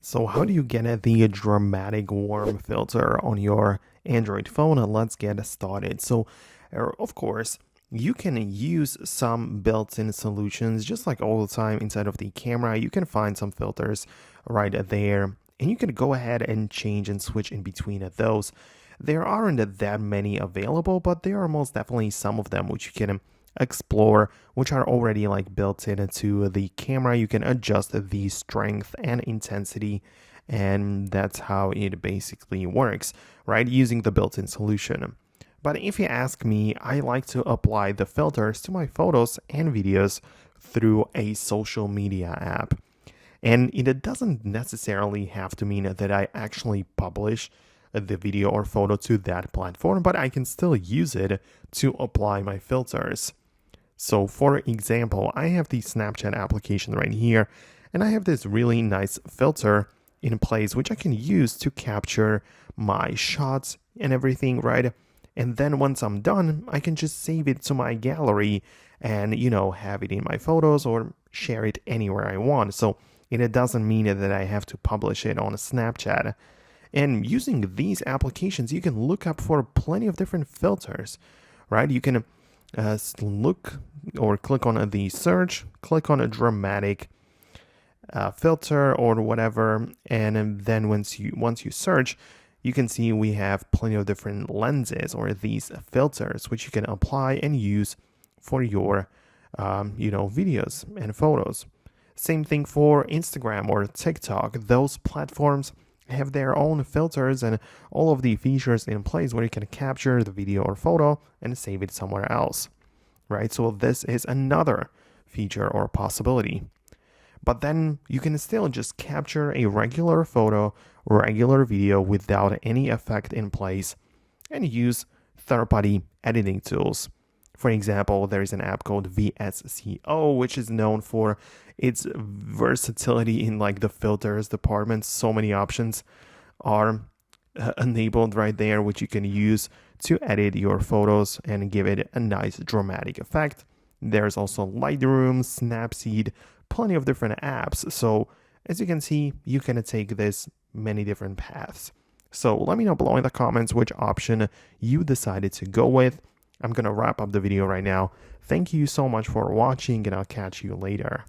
So how do you get the dramatic warm filter on your Android phone? Let's get started. Of course, you can use some built-in solutions just like all the time inside of the camera. You can find some filters right there, and you can go ahead and change and switch in between those. There aren't that many available, but there are most definitely some of them which you can explore, which are already like built into the camera. You can adjust the strength and intensity, and that's how it basically works, right? Using the built-in solution. But if you ask me, I like to apply the filters to my photos and videos through a social media app. And it doesn't necessarily have to mean that I actually publish the video or photo to that platform, but I can still use it to apply my filters. So for example, I have the Snapchat application right here, and I have this really nice filter in place, which I can use to capture my shots and everything, right? And then once I'm done, I can just save it to my gallery and, have it in my photos or share it anywhere I want. So it doesn't mean that I have to publish it on Snapchat. And using these applications, you can look up for plenty of different filters, right? You can look or click on the search, click on a dramatic filter or whatever, and then once you search, you can see we have plenty of different lenses or these filters which you can apply and use for your videos and photos. Same thing for Instagram or TikTok. Those platforms have their own filters and all of the features in place where you can capture the video or photo and save it somewhere else, right? So this is another feature or possibility. But then you can still just capture a regular photo or regular video without any effect in place and use third-party editing tools. For example, there is an app called VSCO, which is known for its versatility in like the filters department. So many options are enabled right there, which you can use to edit your photos and give it a nice dramatic effect. There's also Lightroom, Snapseed, plenty of different apps. So as you can see, you can take this many different paths. So let me know below in the comments which option you decided to go with. I'm going to wrap up the video right now. Thank you so much for watching, and I'll catch you later.